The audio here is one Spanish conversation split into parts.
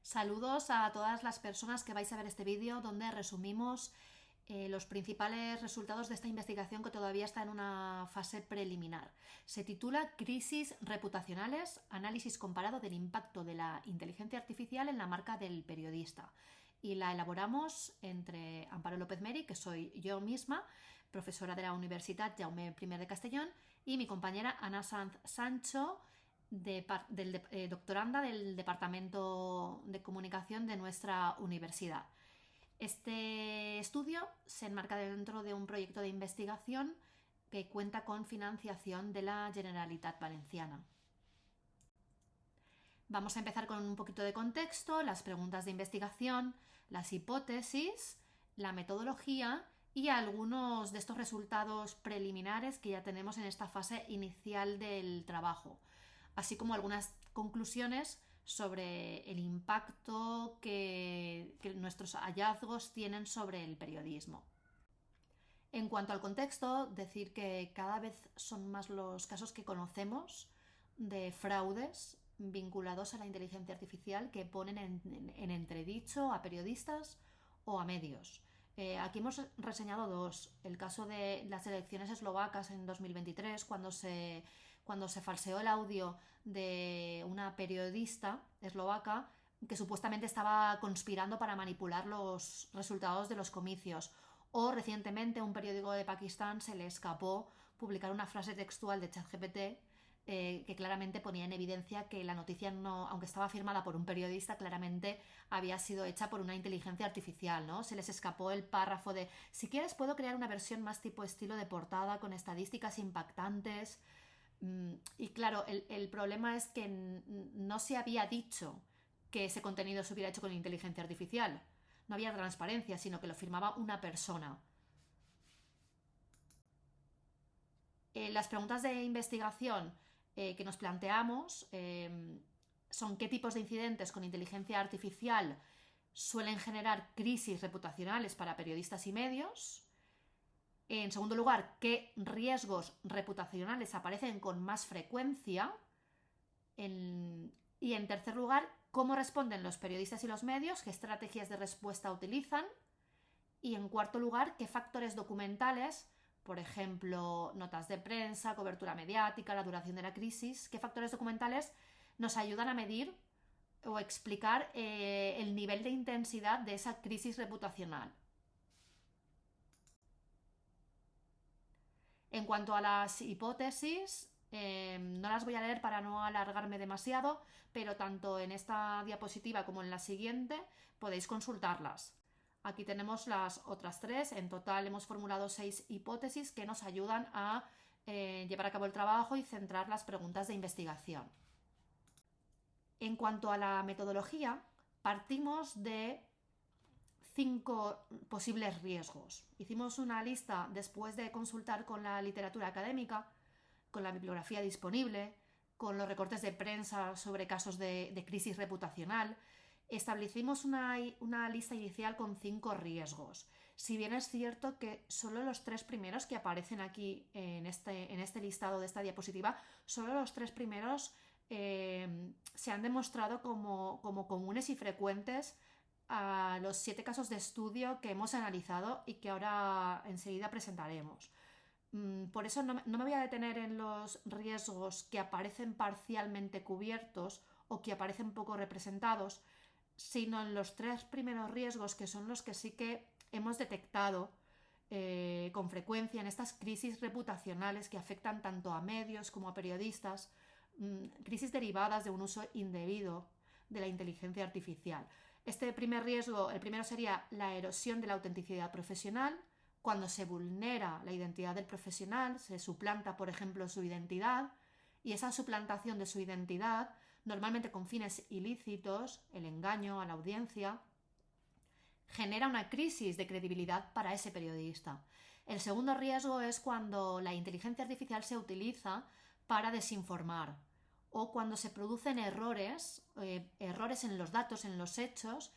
Saludos a todas las personas que vais a ver este vídeo donde resumimos los principales resultados de esta investigación que todavía está en una fase preliminar. Se titula Crisis reputacionales, análisis comparado del impacto de la inteligencia artificial en la marca del periodista. Y la elaboramos entre Amparo López Meri, que soy yo misma, profesora de la Universitat Jaume I de Castellón, y mi compañera Ana Sanz Sancho, doctoranda del Departamento de Comunicación de nuestra universidad. Este estudio se enmarca dentro de un proyecto de investigación que cuenta con financiación de la Generalitat Valenciana. Vamos a empezar con un poquito de contexto, las preguntas de investigación, las hipótesis, la metodología y algunos de estos resultados preliminares que ya tenemos en esta fase inicial del trabajo, así como algunas conclusiones sobre el impacto que nuestros hallazgos tienen sobre el periodismo. En cuanto al contexto, decir que cada vez son más los casos que conocemos de fraudes vinculados a la inteligencia artificial que ponen en entredicho a periodistas o a medios. Aquí hemos reseñado dos. El caso de las elecciones eslovacas en 2023, cuando se falseó el audio de una periodista eslovaca que supuestamente estaba conspirando para manipular los resultados de los comicios. O recientemente un periódico de Pakistán se le escapó publicar una frase textual de ChatGPT que claramente ponía en evidencia que la noticia, no, aunque estaba firmada por un periodista, claramente había sido hecha por una inteligencia artificial, ¿no? Se les escapó el párrafo de si quieres puedo crear una versión más tipo estilo de portada con estadísticas impactantes. Y claro, el problema es que no se había dicho que ese contenido se hubiera hecho con inteligencia artificial. No había transparencia, sino que lo firmaba una persona. Las preguntas de investigación que nos planteamos son qué tipos de incidentes con inteligencia artificial suelen generar crisis reputacionales para periodistas y medios. En segundo lugar, qué riesgos reputacionales aparecen con más frecuencia. Y en tercer lugar, cómo responden los periodistas y los medios, qué estrategias de respuesta utilizan. Y en cuarto lugar, qué factores documentales, por ejemplo, notas de prensa, cobertura mediática, la duración de la crisis, qué factores documentales nos ayudan a medir o explicar el nivel de intensidad de esa crisis reputacional. En cuanto a las hipótesis, no las voy a leer para no alargarme demasiado, pero tanto en esta diapositiva como en la siguiente podéis consultarlas. Aquí tenemos las otras tres. En total hemos formulado 6 hipótesis que nos ayudan a llevar a cabo el trabajo y centrar las preguntas de investigación. En cuanto a la metodología, partimos de 5 posibles riesgos. Hicimos una lista después de consultar con la literatura académica, con la bibliografía disponible, con los recortes de prensa sobre casos de crisis reputacional. Establecimos una lista inicial con 5 riesgos. Si bien es cierto que solo los 3 primeros que aparecen aquí en este listado de esta diapositiva, solo los 3 primeros se han demostrado como comunes y frecuentes a los 7 casos de estudio que hemos analizado y que ahora enseguida presentaremos. Por eso no me voy a detener en los riesgos que aparecen parcialmente cubiertos o que aparecen poco representados, sino en los 3 primeros riesgos, que son los que sí que hemos detectado con frecuencia en estas crisis reputacionales que afectan tanto a medios como a periodistas, crisis derivadas de un uso indebido de la inteligencia artificial. Este primer riesgo, el primero sería la erosión de la autenticidad profesional, cuando se vulnera la identidad del profesional, se suplanta, por ejemplo, su identidad, y esa suplantación de su identidad, normalmente con fines ilícitos, el engaño a la audiencia, genera una crisis de credibilidad para ese periodista. El segundo riesgo es cuando la inteligencia artificial se utiliza para desinformar o cuando se producen errores en los datos, en los hechos,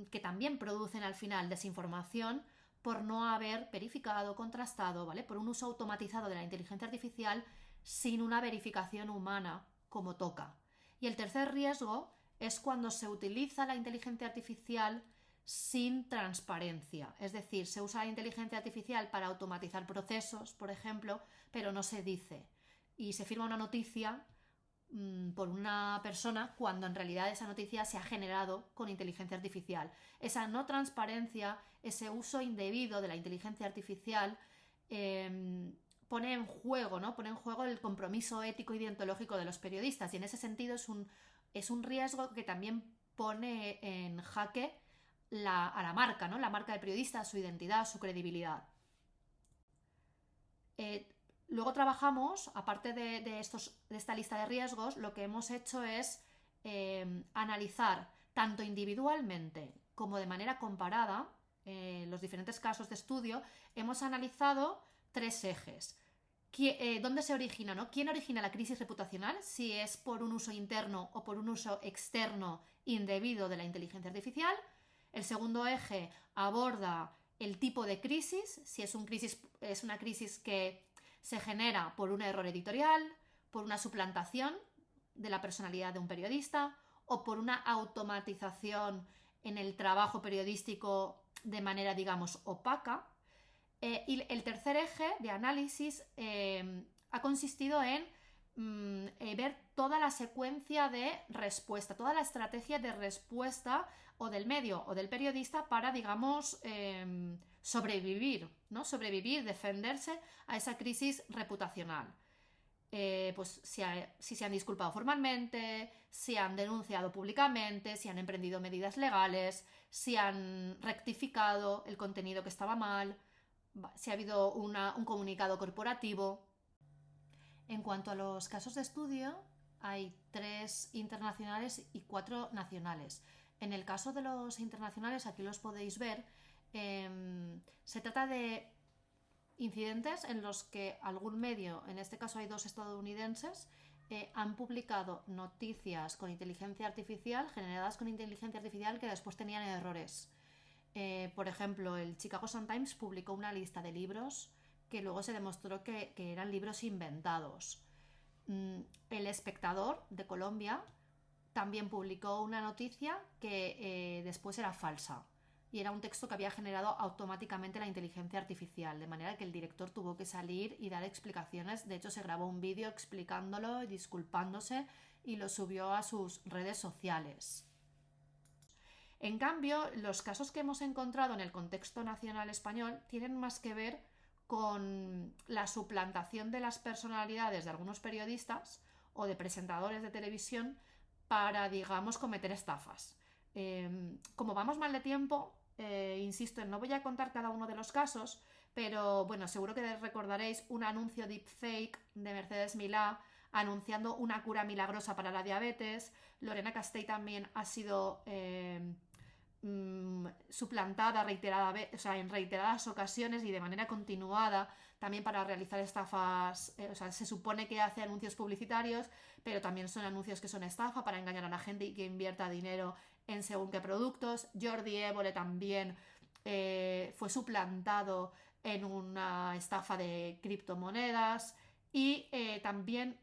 que también producen al final desinformación por no haber verificado, contrastado, ¿vale? Por un uso automatizado de la inteligencia artificial sin una verificación humana como toca. Y el tercer riesgo es cuando se utiliza la inteligencia artificial sin transparencia. Es decir, se usa la inteligencia artificial para automatizar procesos, por ejemplo, pero no se dice. Y se firma una noticia por una persona cuando en realidad esa noticia se ha generado con inteligencia artificial. Esa no transparencia, ese uso indebido de la inteligencia artificial pone en juego, ¿no? Pone en juego el compromiso ético y deontológico de los periodistas, y en ese sentido es un riesgo que también pone en jaque a la marca, ¿no? La marca del periodista, su identidad, su credibilidad. Luego trabajamos, aparte de esta lista de riesgos, lo que hemos hecho es analizar tanto individualmente como de manera comparada los diferentes casos de estudio. Hemos analizado 3 ejes. ¿Dónde se origina, ¿no? ¿Quién origina la crisis reputacional? Si es por un uso interno o por un uso externo indebido de la inteligencia artificial. El segundo eje aborda el tipo de crisis, si es una crisis que se genera por un error editorial, por una suplantación de la personalidad de un periodista o por una automatización en el trabajo periodístico de manera, digamos, opaca. Y el tercer eje de análisis ha consistido en ver toda la secuencia de respuesta, toda la estrategia de respuesta o del medio o del periodista para, digamos, sobrevivir, ¿no? Sobrevivir, defenderse a esa crisis reputacional. Pues si se han disculpado formalmente, si han denunciado públicamente, si han emprendido medidas legales, si han rectificado el contenido que estaba mal, si ha habido un comunicado corporativo. En cuanto a los casos de estudio, hay 3 internacionales y 4 nacionales. En el caso de los internacionales, aquí los podéis ver, se trata de incidentes en los que algún medio, en este caso hay 2 estadounidenses, han publicado noticias con inteligencia artificial, generadas con inteligencia artificial, que después tenían errores. Por ejemplo, el Chicago Sun-Times publicó una lista de libros que luego se demostró que eran libros inventados. El Espectador de Colombia también publicó una noticia que después era falsa, y era un texto que había generado automáticamente la inteligencia artificial, de manera que el director tuvo que salir y dar explicaciones. De hecho, se grabó un vídeo explicándolo y disculpándose y lo subió a sus redes sociales. En cambio, los casos que hemos encontrado en el contexto nacional español tienen más que ver con la suplantación de las personalidades de algunos periodistas o de presentadores de televisión para, digamos, cometer estafas. Como vamos mal de tiempo, insisto en no voy a contar cada uno de los casos, pero bueno, seguro que recordaréis un anuncio deepfake de Mercedes Milá anunciando una cura milagrosa para la diabetes. Lorena Castell también ha sido suplantada en reiteradas ocasiones y de manera continuada, también para realizar estafas. Se supone que hace anuncios publicitarios, pero también son anuncios que son estafa para engañar a la gente y que invierta dinero en según qué productos. Jordi Évole también fue suplantado en una estafa de criptomonedas. Y también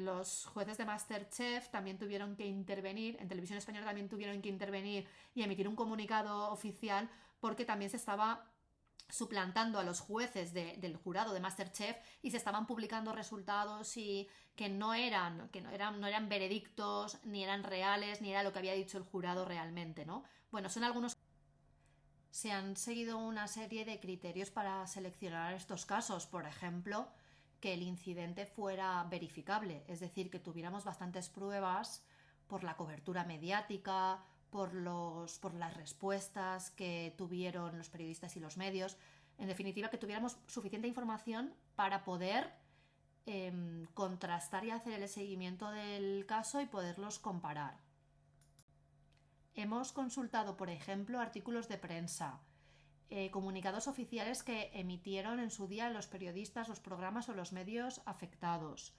los jueces de MasterChef también tuvieron que intervenir, en Televisión Española también tuvieron que intervenir y emitir un comunicado oficial, porque también se estaba suplantando a los jueces del jurado de MasterChef y se estaban publicando resultados y que no eran veredictos, ni eran reales, ni era lo que había dicho el jurado realmente, ¿no? Bueno, son algunos. Se han seguido una serie de criterios para seleccionar estos casos. Por ejemplo, que el incidente fuera verificable, es decir, que tuviéramos bastantes pruebas por la cobertura mediática, por las respuestas que tuvieron los periodistas y los medios. En definitiva, que tuviéramos suficiente información para poder contrastar y hacer el seguimiento del caso y poderlos comparar. Hemos consultado, por ejemplo, artículos de prensa, comunicados oficiales que emitieron en su día los periodistas, los programas o los medios afectados,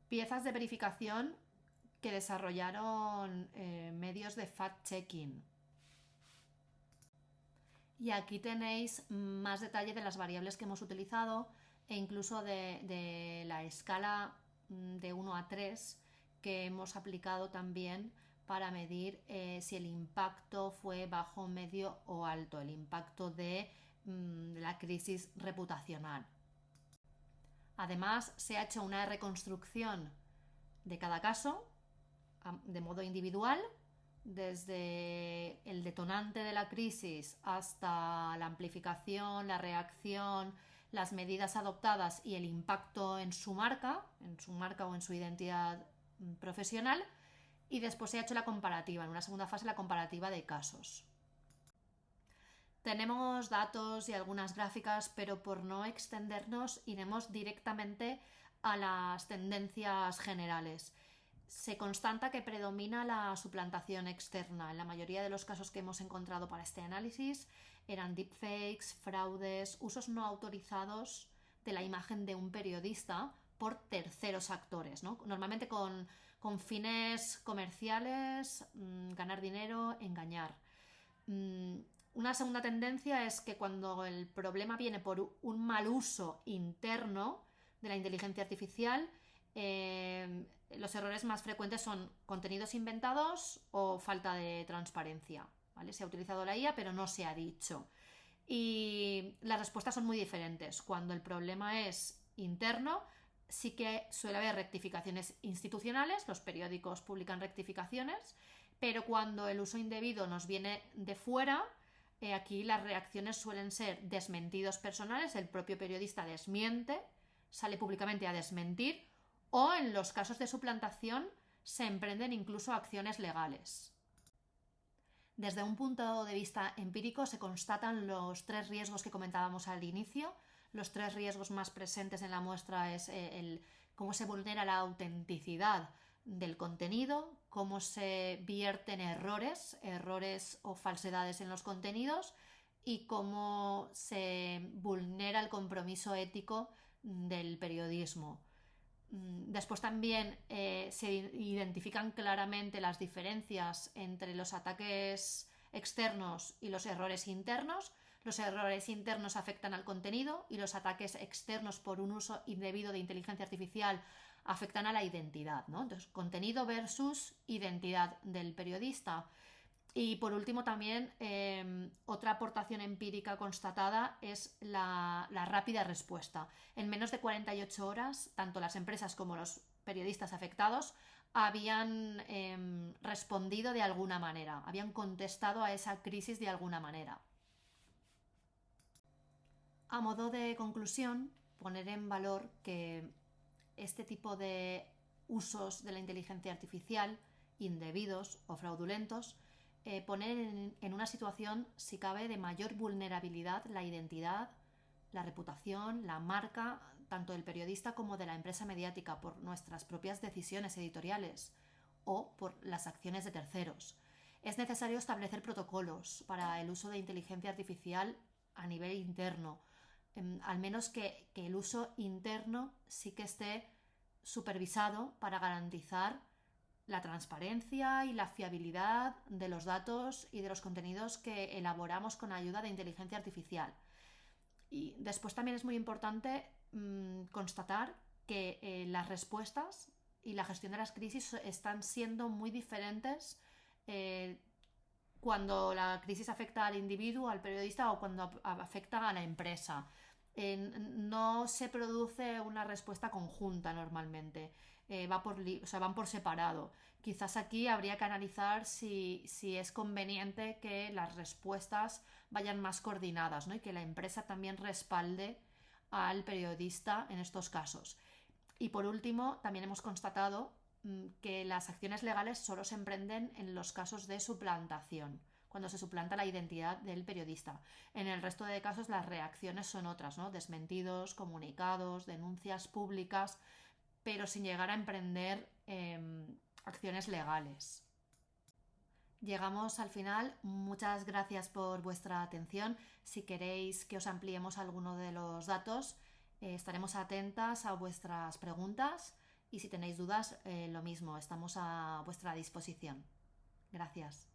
piezas de verificación que desarrollaron medios de fact-checking. Y aquí tenéis más detalle de las variables que hemos utilizado e incluso de la escala de 1 a 3 que hemos aplicado también para medir si el impacto fue bajo, medio o alto, el impacto de la crisis reputacional. Además, se ha hecho una reconstrucción de cada caso de modo individual, desde el detonante de la crisis hasta la amplificación, la reacción, las medidas adoptadas y el impacto en su marca o en su identidad profesional, y después se ha hecho la comparativa, en una segunda fase la comparativa de casos. Tenemos datos y algunas gráficas, pero por no extendernos iremos directamente a las tendencias generales. Se constata que predomina la suplantación externa. En la mayoría de los casos que hemos encontrado para este análisis eran deepfakes, fraudes, usos no autorizados de la imagen de un periodista por terceros actores, ¿no? Normalmente con fines comerciales, ganar dinero, engañar. Una segunda tendencia es que cuando el problema viene por un mal uso interno de la inteligencia artificial, los errores más frecuentes son contenidos inventados o falta de transparencia, ¿vale? Se ha utilizado la IA, pero no se ha dicho. Y las respuestas son muy diferentes. Cuando el problema es interno, sí que suele haber rectificaciones institucionales, los periódicos publican rectificaciones, pero cuando el uso indebido nos viene de fuera, aquí las reacciones suelen ser desmentidos personales, el propio periodista desmiente, sale públicamente a desmentir, o en los casos de suplantación se emprenden incluso acciones legales. Desde un punto de vista empírico se constatan los 3 riesgos que comentábamos al inicio. Los 3 riesgos más presentes en la muestra es cómo se vulnera la autenticidad del contenido, cómo se vierten errores o falsedades en los contenidos y cómo se vulnera el compromiso ético del periodismo. Después también se identifican claramente las diferencias entre los ataques externos y los errores internos. Los errores internos afectan al contenido y los ataques externos por un uso indebido de inteligencia artificial afectan a la identidad, ¿no? Entonces, contenido versus identidad del periodista. Y por último también otra aportación empírica constatada es la rápida respuesta. En menos de 48 horas, tanto las empresas como los periodistas afectados habían respondido de alguna manera, habían contestado a esa crisis de alguna manera. A modo de conclusión, poner en valor que este tipo de usos de la inteligencia artificial, indebidos o fraudulentos, poner en una situación, si cabe, de mayor vulnerabilidad la identidad, la reputación, la marca, tanto del periodista como de la empresa mediática, por nuestras propias decisiones editoriales o por las acciones de terceros. Es necesario establecer protocolos para el uso de inteligencia artificial a nivel interno, al menos que el uso interno sí que esté supervisado para garantizar la transparencia y la fiabilidad de los datos y de los contenidos que elaboramos con ayuda de inteligencia artificial. Y después también es muy importante constatar que las respuestas y la gestión de las crisis están siendo muy diferentes cuando la crisis afecta al individuo, al periodista, o cuando afecta a la empresa. No se produce una respuesta conjunta normalmente, van por separado. Quizás aquí habría que analizar si es conveniente que las respuestas vayan más coordinadas, ¿no? Y que la empresa también respalde al periodista en estos casos. Y por último, también hemos constatado que las acciones legales solo se emprenden en los casos de suplantación, cuando se suplanta la identidad del periodista. En el resto de casos las reacciones son otras, ¿no? Desmentidos, comunicados, denuncias públicas, pero sin llegar a emprender acciones legales. Llegamos al final. Muchas gracias por vuestra atención. Si queréis que os ampliemos alguno de los datos, estaremos atentas a vuestras preguntas, y si tenéis dudas, lo mismo, estamos a vuestra disposición. Gracias.